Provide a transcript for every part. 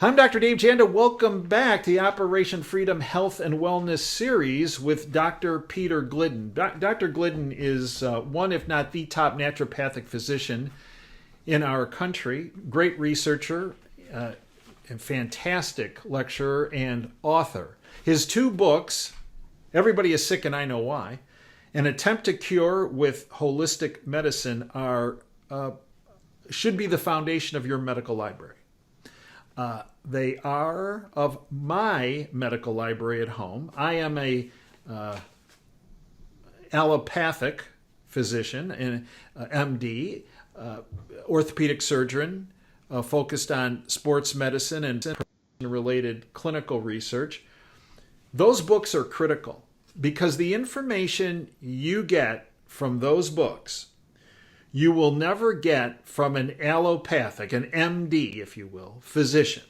I'm Dr. Dave Janda. Welcome back to the Operation Freedom Health and Wellness series with Dr. Peter Glidden. Dr. Glidden is one, if not the top naturopathic physician in our country, great researcher, and fantastic lecturer and author. His two books, Everybody is Sick and I Know Why, An Attempt to Cure with Holistic Medicine, should be the foundation of your medical library. They are of my medical library at home. I am a allopathic physician, an MD, orthopedic surgeon, focused on sports medicine and related clinical research. Those books are critical because the information you get from those books you will never get from an allopathic, an MD, if you will, physician.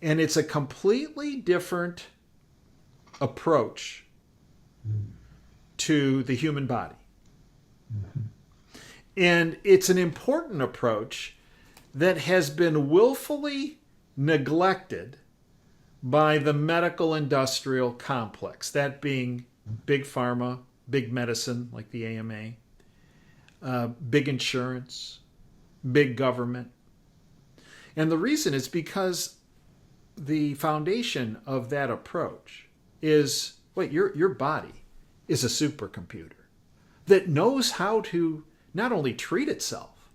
And it's a completely different approach to the human body. And it's an important approach that has been willfully neglected by the medical industrial complex, that being big pharma, big medicine like the AMA, big insurance, big government. And the reason is because the foundation of that approach is, your body is a supercomputer that knows how to not only treat itself,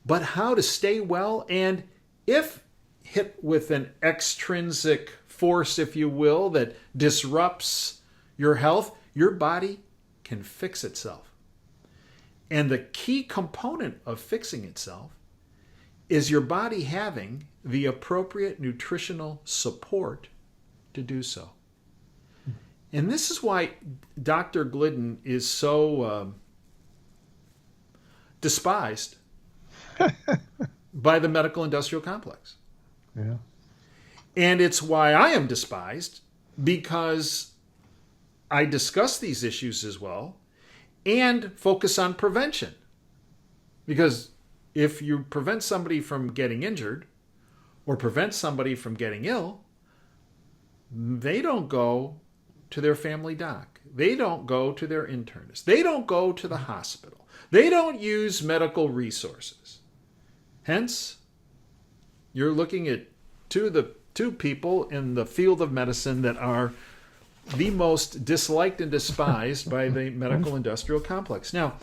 but how to stay well. And if hit with an extrinsic force, if you will, that disrupts your health, your body can fix itself. And the key component of fixing itself is your body having the appropriate nutritional support to do so. And this is why Dr. Glidden is so despised by the medical industrial complex. Yeah. And it's why I am despised, because I discuss these issues as well and focus on prevention. Because if you prevent somebody from getting injured or prevent somebody from getting ill, they don't go to their family doc. They don't go to their internist. They don't go to the hospital. They don't use medical resources. Hence, you're looking at two people in the field of medicine that are the most disliked and despised by the medical industrial complex. Now,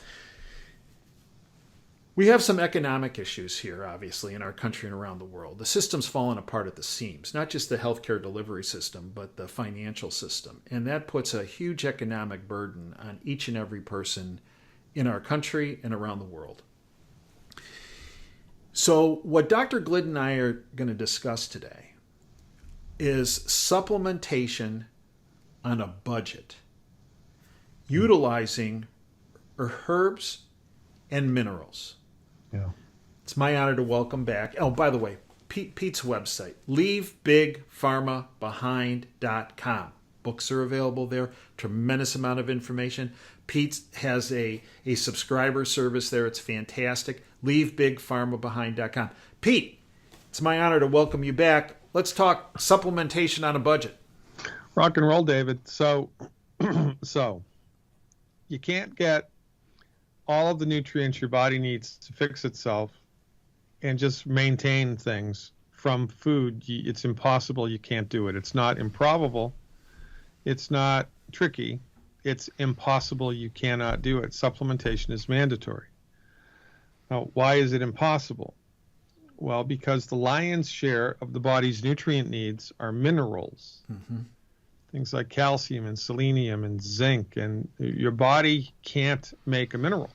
we have some economic issues here, obviously, in our country and around the world. The system's fallen apart at the seams, not just the healthcare delivery system, but the financial system. And that puts a huge economic burden on each and every person in our country and around the world. So what Dr. Glidden and I are going to discuss today is supplementation on a budget, utilizing herbs and minerals. Yeah. It's my honor to welcome back. Oh, by the way, Pete's website, leavebigpharmabehind.com. Books are available there. Tremendous amount of information. Pete has a subscriber service there. It's fantastic. Leavebigpharmabehind.com. Pete, it's my honor to welcome you back. Let's talk supplementation on a budget. Rock and roll, David. So you can't get all of the nutrients your body needs to fix itself and just maintain things from food. It's impossible. You can't do it. It's not improbable. It's not tricky. It's impossible. You cannot do it. Supplementation is mandatory. Now, why is it impossible? Well, because the lion's share of the body's nutrient needs are minerals. Mm-hmm. Things like calcium and selenium and zinc, and your body can't make a mineral.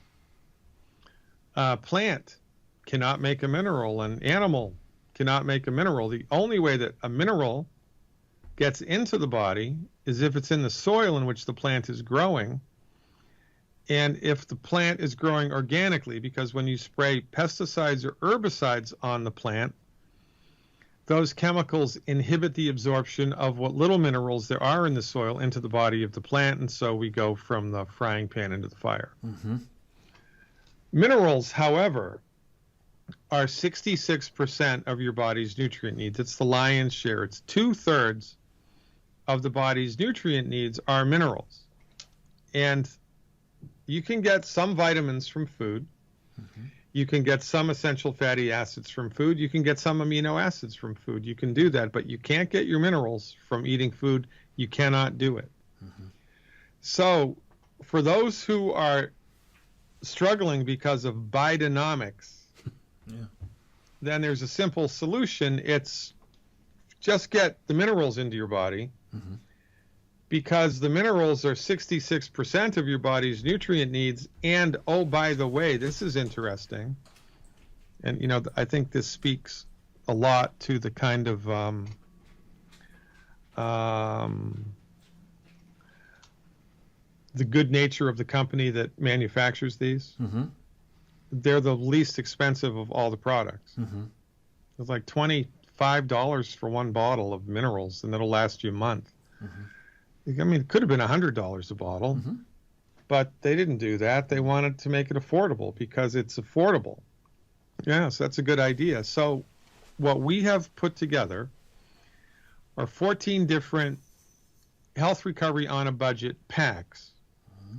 A plant cannot make a mineral. An animal cannot make a mineral. The only way that a mineral gets into the body is if it's in the soil in which the plant is growing, and if the plant is growing organically, because when you spray pesticides or herbicides on the plant, those chemicals inhibit the absorption of what little minerals there are in the soil into the body of the plant, and so we go from the frying pan into the fire. Mm-hmm. Minerals, however, are 66% of your body's nutrient needs. It's the lion's share. It's 2/3 of the body's nutrient needs are minerals. And you can get some vitamins from food. Mm-hmm. You can get some essential fatty acids from food. You can get some amino acids from food. You can do that, but you can't get your minerals from eating food. You cannot do it. Mm-hmm. So for those who are struggling because of Bidenomics, then there's a simple solution. It's just get the minerals into your body, mm-hmm. because the minerals are 66% of your body's nutrient needs. And, oh, by the way, this is interesting. And, you know, I think this speaks a lot to the kind of the good nature of the company that manufactures these. Mm-hmm. They're the least expensive of all the products. Mm-hmm. It's like $25 for one bottle of minerals, and it'll last you a month. Mm-hmm. I mean, it could have been $100 a bottle, mm-hmm. but they didn't do that. They wanted to make it affordable because it's affordable. Yeah, so that's a good idea. So what we have put together are 14 different health recovery on a budget packs. Mm-hmm.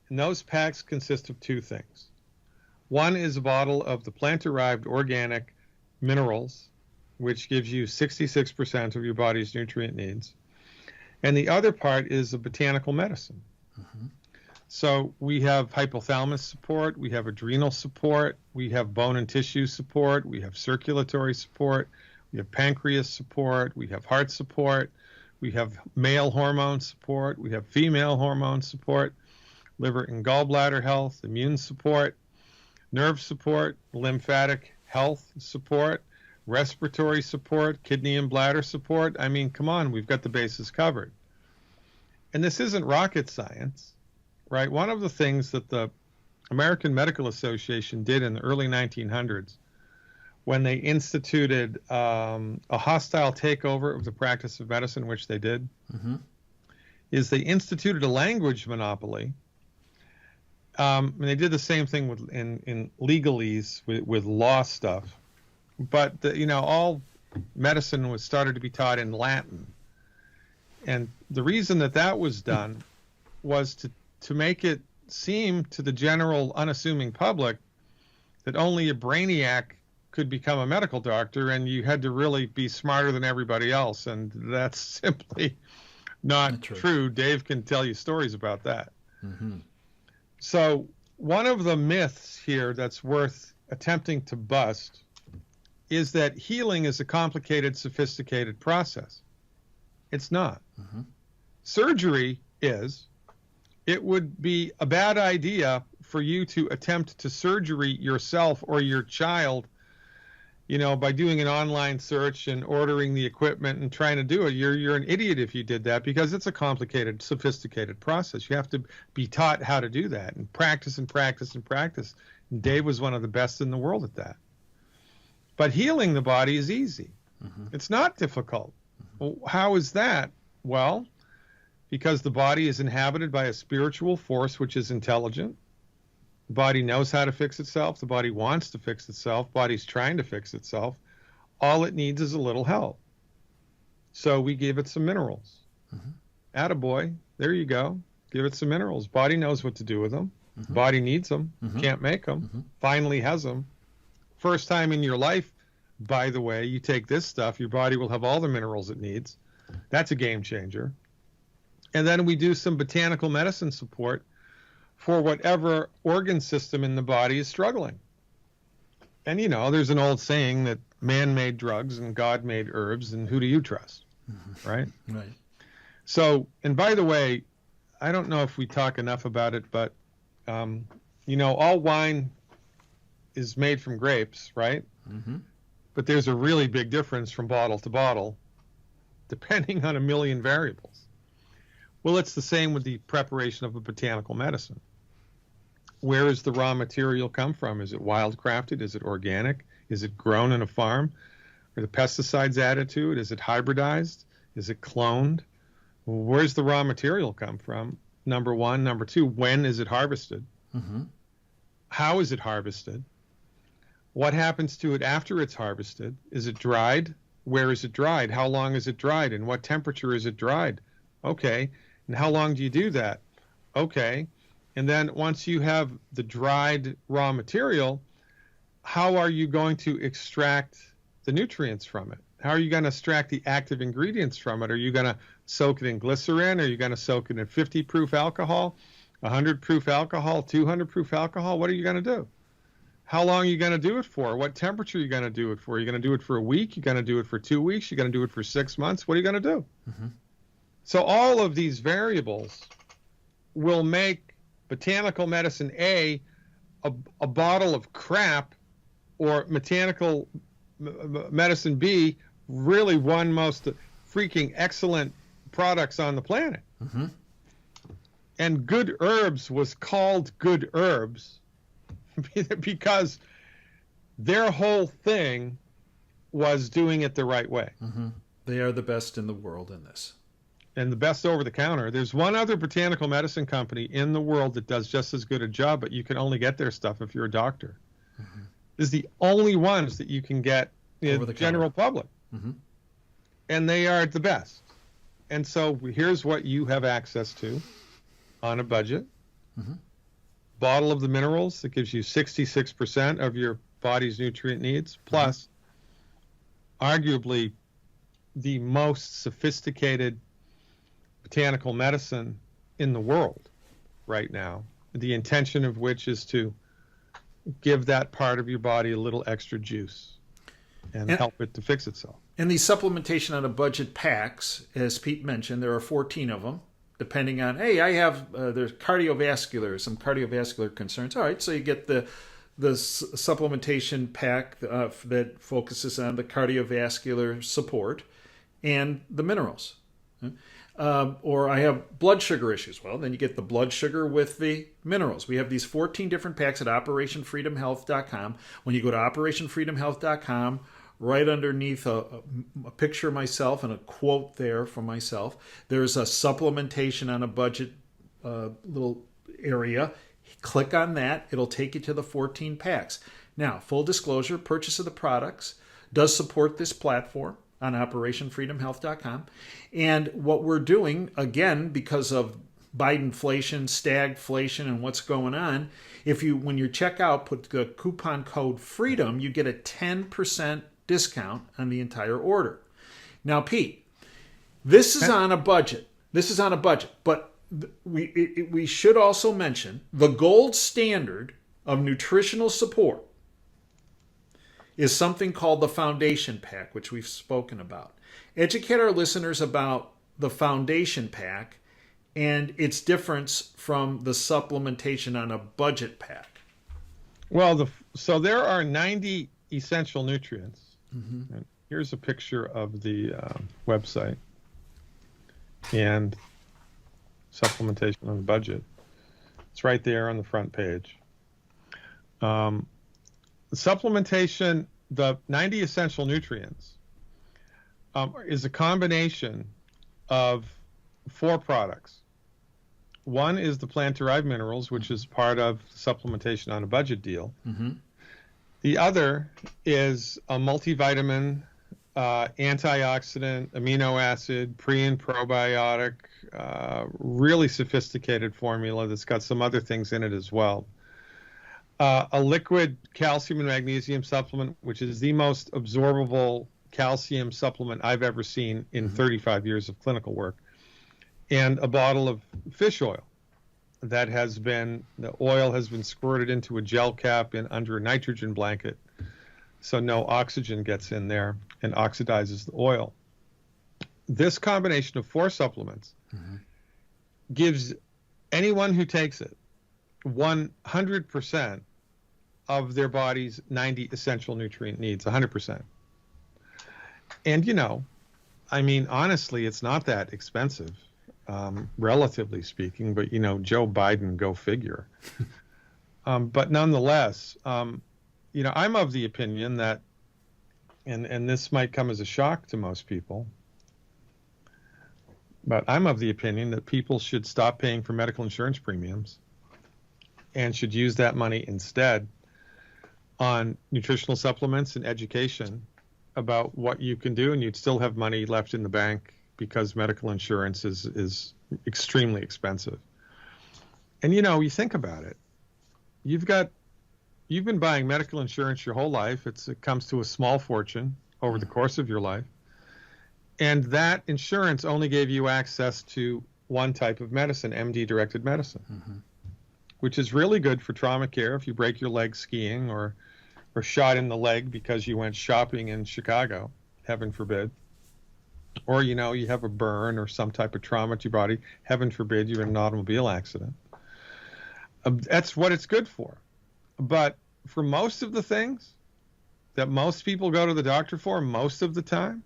And those packs consist of two things. One is a bottle of the plant-derived organic minerals, which gives you 66% of your body's nutrient needs. And the other part is a botanical medicine. Mm-hmm. So we have hypothalamus support, we have adrenal support, we have bone and tissue support, we have circulatory support, we have pancreas support, we have heart support, we have male hormone support, we have female hormone support, liver and gallbladder health, immune support, nerve support, lymphatic health support, respiratory support, kidney and bladder support. I mean, come on, we've got the bases covered. And this isn't rocket science, right? One of the things that the American Medical Association did in the early 1900s when they instituted a hostile takeover of the practice of medicine, which they did, mm-hmm. is they instituted a language monopoly. And they did the same thing in legalese with law stuff. But, all medicine was started to be taught in Latin. And the reason that was done was to make it seem to the general unassuming public that only a brainiac could become a medical doctor, and you had to really be smarter than everybody else. And that's simply not true. Dave can tell you stories about that. Mm-hmm. So one of the myths here that's worth attempting to bust is that healing is a complicated, sophisticated process. It's not. Mm-hmm. Surgery is. It would be a bad idea for you to attempt to surgery yourself or your child, by doing an online search and ordering the equipment and trying to do it. You're an idiot if you did that, because it's a complicated, sophisticated process. You have to be taught how to do that and practice and practice and practice. And Dave was one of the best in the world at that. But healing the body is easy. Mm-hmm. It's not difficult. Mm-hmm. Well, how is that? Well, because the body is inhabited by a spiritual force which is intelligent. The body knows how to fix itself. The body wants to fix itself. The body's trying to fix itself. All it needs is a little help. So we give it some minerals. Mm-hmm. Attaboy, there you go. Give it some minerals. Body knows what to do with them. Mm-hmm. Body needs them. Mm-hmm. Can't make them. Mm-hmm. Finally has them. First time in your life, by the way, you take this stuff, your body will have all the minerals it needs. That's a game changer. And then we do some botanical medicine support for whatever organ system in the body is struggling. And, there's an old saying that man made drugs and God made herbs, and who do you trust? Mm-hmm. Right? Right. So, and by the way, I don't know if we talk enough about it, but, all wine is made from grapes, right? Mm-hmm. But there's a really big difference from bottle to bottle, depending on a million variables. Well, it's the same with the preparation of a botanical medicine. Where does the raw material come from? Is it wildcrafted? Is it organic? Is it grown in a farm? Are the pesticides added to it? Is it hybridized? Is it cloned? Well, where's the raw material come from? Number one. Number two, when is it harvested? Mm-hmm. How is it harvested? What happens to it after it's harvested? Is it dried? Where is it dried? How long is it dried? And what temperature is it dried? Okay. And how long do you do that? Okay. And then once you have the dried raw material, how are you going to extract the nutrients from it? How are you going to extract the active ingredients from it? Are you going to soak it in glycerin? Are you going to soak it in 50 proof alcohol, 100 proof alcohol, 200 proof alcohol? What are you going to do? How long are you going to do it for? What temperature are you going to do it for? Are you going to do it for a week? You're going to do it for 2 weeks? You're going to do it for 6 months? What are you going to do? Mm-hmm. So all of these variables will make botanical medicine A a bottle of crap, or botanical medicine B really one most freaking excellent products on the planet. Mm-hmm. And Good Herbs was called Good Herbs because their whole thing was doing it the right way. Mm-hmm. They are the best in the world in this. And the best over the counter. There's one other botanical medicine company in the world that does just as good a job, but you can only get their stuff if you're a doctor. Mm-hmm. This is the only ones that you can get in the general public. Mm-hmm. And they are the best. And so here's what you have access to on a budget. Mm-hmm. Bottle of the minerals that gives you 66% of your body's nutrient needs, plus arguably the most sophisticated botanical medicine in the world right now, the intention of which is to give that part of your body a little extra juice and help it to fix itself. And these supplementation on a budget packs, as Pete mentioned, there are 14 of them, depending on, hey, I have, there's some cardiovascular concerns. All right, so you get the supplementation pack that focuses on the cardiovascular support and the minerals. Or I have blood sugar issues. Well, then you get the blood sugar with the minerals. We have these 14 different packs at OperationFreedomHealth.com. When you go to OperationFreedomHealth.com, right underneath a picture of myself and a quote there from myself, there's a supplementation on a budget little area. Click on that. It'll take you to the 14 packs. Now, full disclosure, purchase of the products does support this platform on OperationFreedomHealth.com. And what we're doing, again, because of Bidenflation, stagflation, and what's going on, when you check out, put the coupon code FREEDOM, you get a 10% discount on the entire order. Now, Pete, this is on a budget. But we should also mention the gold standard of nutritional support is something called the Foundation Pack, which we've spoken about. Educate our listeners about the Foundation Pack and its difference from the Supplementation on a Budget Pack. Well, so there are 90 essential nutrients. Mm-hmm. And here's a picture of the website and Supplementation on a Budget. It's right there on the front page. Supplementation, the 90 essential nutrients, is a combination of 4 products. One is the plant-derived minerals, which is part of Supplementation on a Budget deal. Mm-hmm. The other is a multivitamin, antioxidant, amino acid, pre and probiotic, really sophisticated formula that's got some other things in it as well. A liquid calcium and magnesium supplement, which is the most absorbable calcium supplement I've ever seen in 35 years of clinical work, and a bottle of fish oil the oil has been squirted into a gel cap under a nitrogen blanket so no oxygen gets in there and oxidizes the oil. This combination of 4 supplements gives anyone who takes it 100% of their body's 90 essential nutrient needs, 100%. And, honestly, it's not that expensive, relatively speaking, but, Joe Biden, go figure. But nonetheless, I'm of the opinion that, and this might come as a shock to most people, but I'm of the opinion that people should stop paying for medical insurance premiums and should use that money instead on nutritional supplements and education about what you can do, and you'd still have money left in the bank because medical insurance is extremely expensive. And, you think about it. You've been buying medical insurance your whole life. It comes to a small fortune over the course of your life. And that insurance only gave you access to one type of medicine, MD-directed medicine, which is really good for trauma care if you break your leg skiing or shot in the leg because you went shopping in Chicago, heaven forbid. Or, you have a burn or some type of trauma to your body, heaven forbid you're in an automobile accident. That's what it's good for. But for most of the things that most people go to the doctor for most of the time,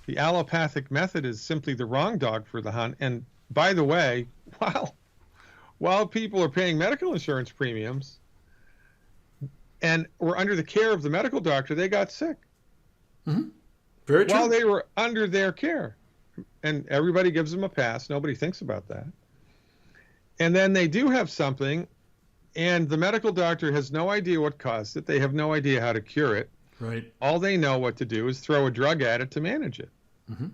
the allopathic method is simply the wrong dog for the hunt. And by the way, while people are paying medical insurance premiums and were under the care of the medical doctor, they got sick. Very true. While they were under their care. And everybody gives them a pass. Nobody thinks about that. And then they do have something, and the medical doctor has no idea what caused it. They have no idea how to cure it. Right. All they know what to do is throw a drug at it to manage it. And,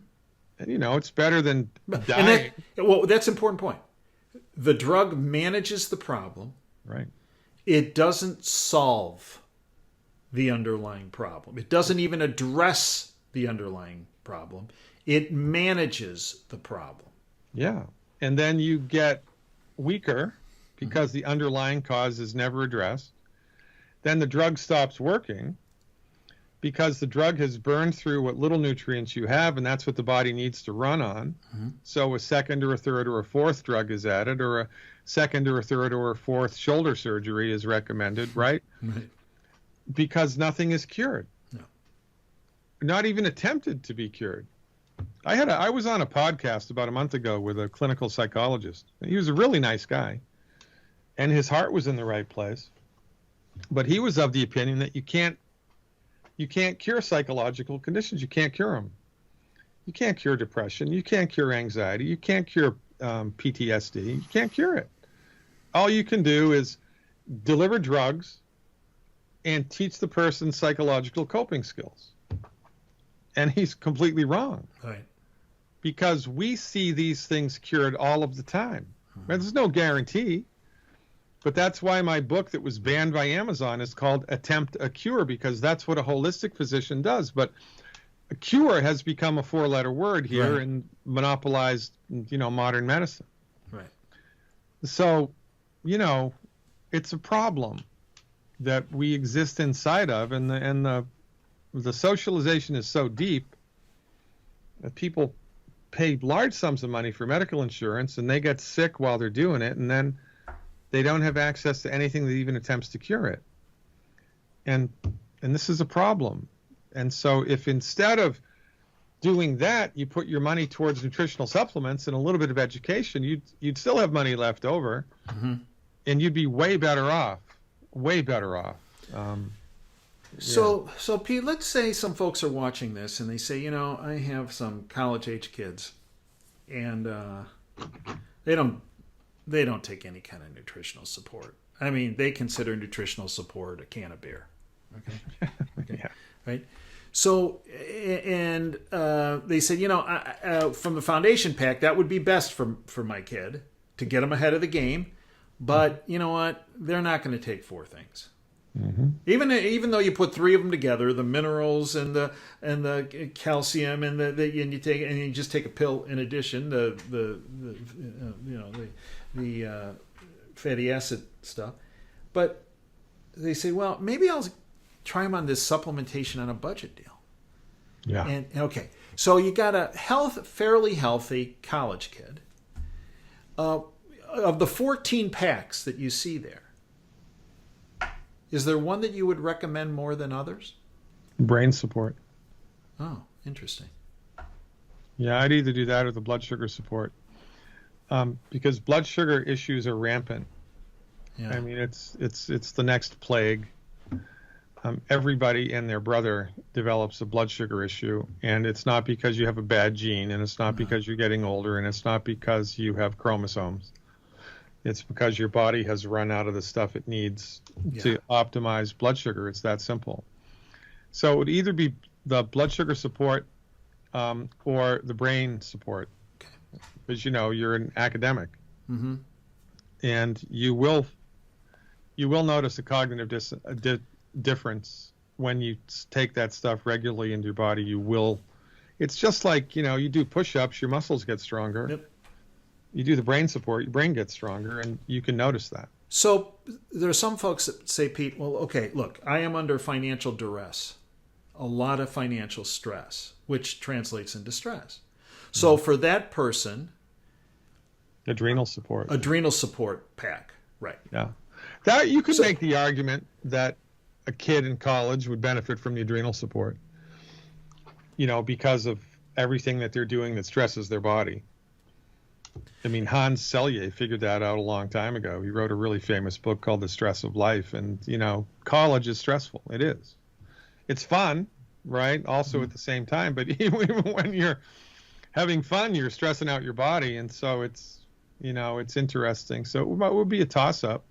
it's better than dying. That's an important point. The drug manages the problem. Right. It doesn't solve the underlying problem. It doesn't even address the underlying problem. It manages the problem. Yeah. And then you get weaker because the underlying cause is never addressed. Then the drug stops working because the drug has burned through what little nutrients you have, and that's what the body needs to run on. So a second or a third or a fourth drug is added, or a second or a third or a fourth shoulder surgery is recommended, right? Because nothing is cured. No. Not even attempted to be cured. I was on a podcast about a month ago with a clinical psychologist. He was a really nice guy, and his heart was in the right place. But he was of the opinion that you can't cure psychological conditions. You can't cure them. You can't cure depression. You can't cure anxiety. You can't cure PTSD. You can't cure it. All you can do is deliver drugs and teach the person psychological coping skills. And he's completely wrong. Right. Because we see these things cured all of the time. There's no guarantee. But that's why my book that was banned by Amazon is called Attempt a Cure, because that's what a holistic physician does. But a cure has become a four-letter word here and monopolized, modern medicine. Right. So, it's a problem that we exist inside of, and the socialization is so deep that people pay large sums of money for medical insurance, and they get sick while they're doing it, and then they don't have access to anything that even attempts to cure it. And this is a problem. And so if instead of doing that, you put your money towards nutritional supplements and a little bit of education, you'd still have money left over, and you'd be way better off. So Pete, let's say some folks are watching this and they say, I have some college-age kids, and they don't take any kind of nutritional support. I mean, they consider nutritional support a can of beer. Okay. Yeah. Right. So, and they said, from the foundation pack, that would be best for my kid to get them ahead of the game. But you know what? They're not going to take four things. Even though you put three of them together, the minerals and the calcium and you just take a pill in addition, the fatty acid stuff. But they say, well, maybe I'll try them on this supplementation on a budget deal. Yeah. And okay, so you got a fairly healthy college kid. Of the 14 packs that you see there, is there one that you would recommend more than others? Brain support. Oh, interesting. Yeah, I'd either do that or the blood sugar support, because blood sugar issues are rampant. Yeah. I mean, it's the next plague. Everybody and their brother develops a blood sugar issue, and it's not because you have a bad gene, and it's not because you're getting older, and it's not because you have chromosomes. It's because your body has run out of the stuff it needs to optimize blood sugar. It's that simple. So it would either be the blood sugar support or the brain support, because you're an academic, and you will notice a cognitive difference when you take that stuff regularly into your body. It's just like you do push-ups, your muscles get stronger. Yep. You do the brain support, your brain gets stronger, and you can notice that. So there are some folks that say, Pete, well, okay, look, I am under financial duress, a lot of financial stress, which translates into stress. So for that person, adrenal support pack, right? Yeah, that you could make the argument that a kid in college would benefit from the adrenal support, because of everything that they're doing that stresses their body. I mean, Hans Selye figured that out a long time ago. He wrote a really famous book called The Stress of Life. And, college is stressful. It is. It's fun, right? Also at the same time. But even when you're having fun, you're stressing out your body. And so it's interesting. So it would be a toss-up.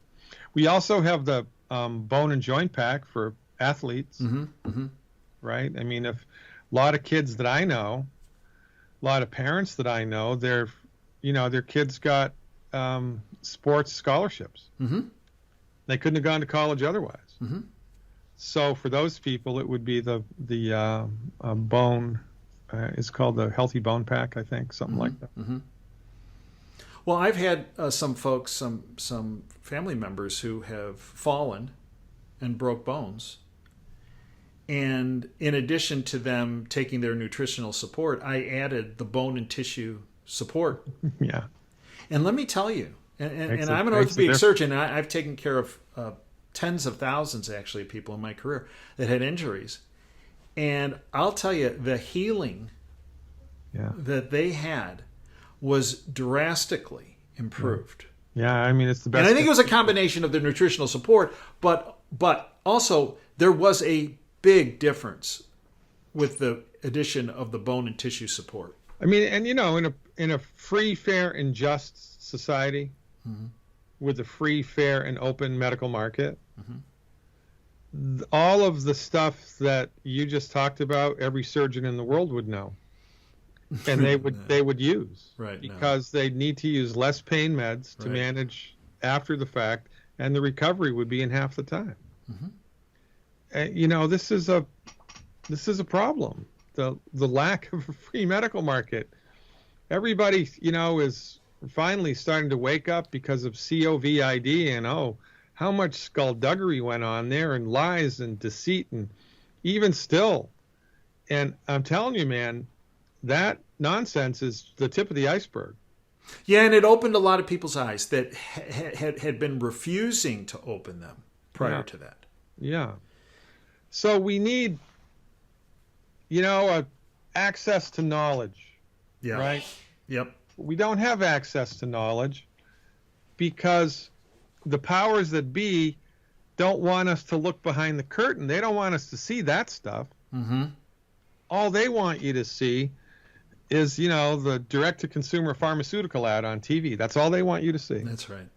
We also have the bone and joint pack for athletes, right? I mean, if a lot of kids that I know, a lot of parents that I know, their kids got sports scholarships. They couldn't have gone to college otherwise. So for those people, it would be the bone. It's called the Healthy Bone Pack, I think, something like that. Well, I've had some folks, some family members who have fallen and broke bones. And in addition to them taking their nutritional support, I added the bone and tissue support. Yeah. And let me tell you, and I'm an orthopedic surgeon, and I've taken care of tens of thousands, actually, of people in my career that had injuries. And I'll tell you, the healing that they had was drastically improved. Yeah, I mean, it's the best. And I think it was a combination of the nutritional support, but also there was a big difference with the addition of the bone and tissue support. I mean, and in a free, fair, and just society, with a free, fair, and open medical market, all of the stuff that you just talked about, every surgeon in the world would know, and they would use, right? Because they need to use less pain meds to manage after the fact, and the recovery would be in half the time. This is a problem. The lack of a free medical market. Everybody, is finally starting to wake up because of COVID and how much skullduggery went on there, and lies and deceit, and even still. And I'm telling you, man, that nonsense is the tip of the iceberg. Yeah, and it opened a lot of people's eyes that had been refusing to open them prior to that. Yeah. So we need, access to knowledge. Yeah. Right? Yep. We don't have access to knowledge because the powers that be don't want us to look behind the curtain. They don't want us to see that stuff. All they want you to see is, the direct-to-consumer pharmaceutical ad on TV. That's all they want you to see. That's right.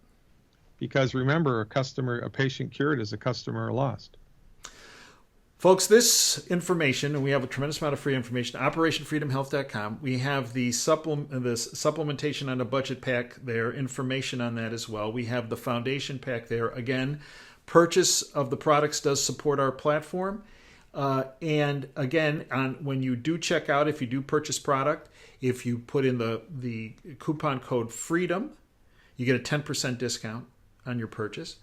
Because remember, a patient cured is a customer lost. Folks, this information, and we have a tremendous amount of free information, OperationFreedomHealth.com. We have the Supplementation on a Budget pack there, information on that as well. We have the Foundation pack there. Again, purchase of the products does support our platform. And again, when you do check out, if you do purchase product, if you put in the coupon code FREEDOM, you get a 10% discount on your purchase.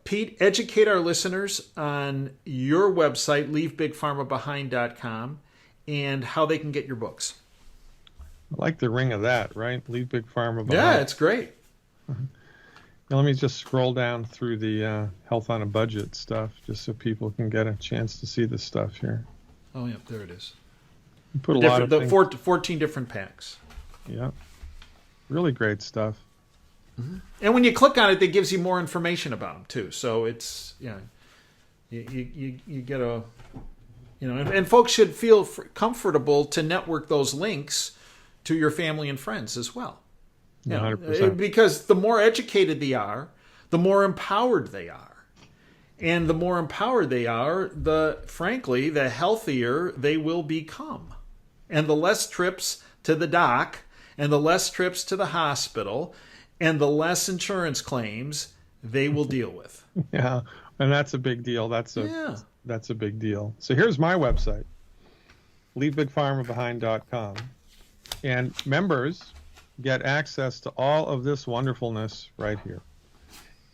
Pete, educate our listeners on your website, leavebigpharmabehind.com, and how they can get your books. I like the ring of that, right? Leave Big Pharma Behind. Yeah, it's great. Now, let me just scroll down through the Health on a Budget stuff, just so people can get a chance to see this stuff here. Oh, yeah, there it is. You put a lot of things. 14 different packs. Yeah, really great stuff. And when you click on it, it gives you more information about them too. So it's you get a and folks should feel comfortable to network those links to your family and friends as well. 100%. Because the more educated they are, the more empowered they are. And the more empowered they are, frankly, the healthier they will become. And the less trips to the doc, and the less trips to the hospital, and the less insurance claims they will deal with. Yeah, and that's a big deal. That's a big deal. So here's my website, leavebigpharmabehind.com. And members get access to all of this wonderfulness right here.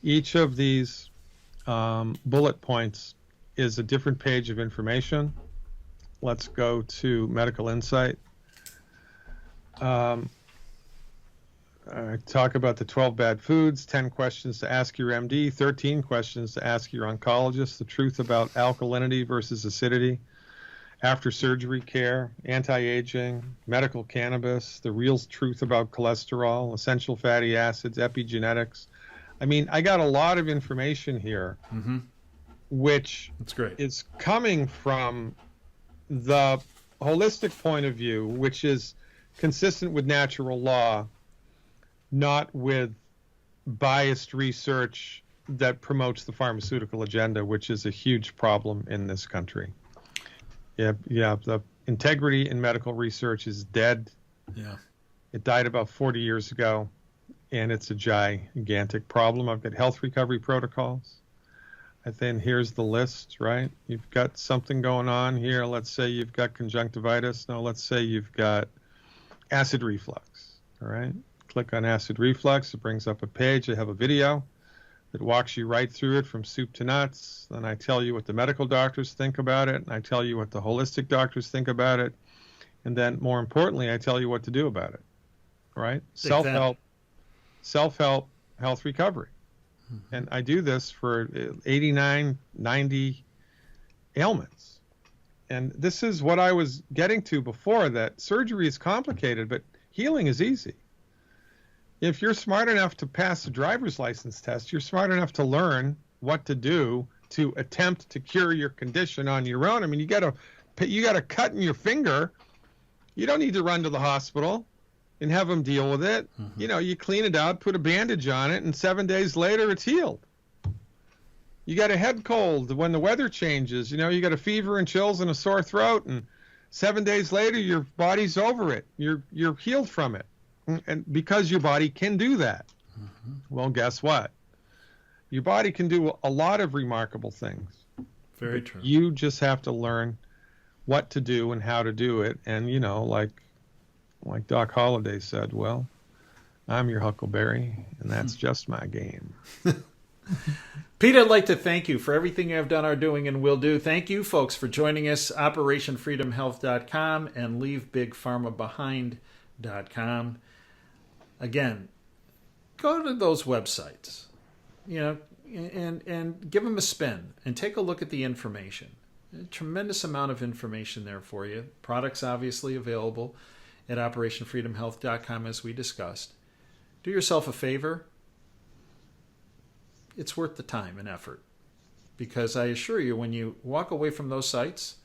Each of these bullet points is a different page of information. Let's go to Medical Insight. I talk about the 12 bad foods, 10 questions to ask your MD, 13 questions to ask your oncologist, the truth about alkalinity versus acidity, after surgery care, anti-aging, medical cannabis, the real truth about cholesterol, essential fatty acids, epigenetics. I mean, I got a lot of information here, which That's great. is coming from the holistic point of view, which is consistent with natural law, not with biased research that promotes the pharmaceutical agenda, which is a huge problem in this country. Yeah, the integrity in medical research is dead. Yeah. It died about 40 years ago, and it's a gigantic problem. I've got health recovery protocols. I think here's the list, right? You've got something going on here. Let's say you've got conjunctivitis. No, let's say you've got acid reflux, all right? Click on acid reflux. It brings up a page. I have a video that walks you right through it from soup to nuts. Then I tell you what the medical doctors think about it, and I tell you what the holistic doctors think about it. And then, more importantly, I tell you what to do about it, right? Self-help, health recovery. And I do this for 89, 90 ailments. And this is what I was getting to before, that surgery is complicated, but healing is easy. If you're smart enough to pass a driver's license test, you're smart enough to learn what to do to attempt to cure your condition on your own. I mean, you got a cut in your finger. You don't need to run to the hospital and have them deal with it. You know, you clean it out, put a bandage on it, and 7 days later it's healed. You got a head cold when the weather changes. You know, you got a fever and chills and a sore throat, and 7 days later your body's over it. You're healed from it. And because your body can do that. Well, guess what? Your body can do a lot of remarkable things. Very true. You just have to learn what to do and how to do it. And, you know, like Doc Holliday said, well, I'm your Huckleberry, and that's just my game. Pete, I'd like to thank you for everything you have done, are doing, and will do. Thank you, folks, for joining us. OperationFreedomHealth.com and LeaveBigPharmaBehind.com. Again, go to those websites, you know, and give them a spin and take a look at the information. A tremendous amount of information there for you. Products obviously available at OperationFreedomHealth.com, as we discussed. Do yourself a favor. It's worth the time and effort, because I assure you, when you walk away from those sites,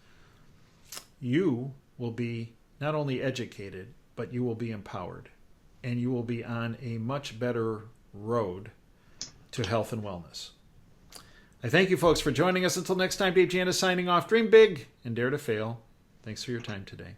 you will be not only educated, but you will be empowered, and you will be on a much better road to health and wellness. I thank you, folks, for joining us. Until next time, Dave Janis signing off. Dream big and dare to fail. Thanks for your time today.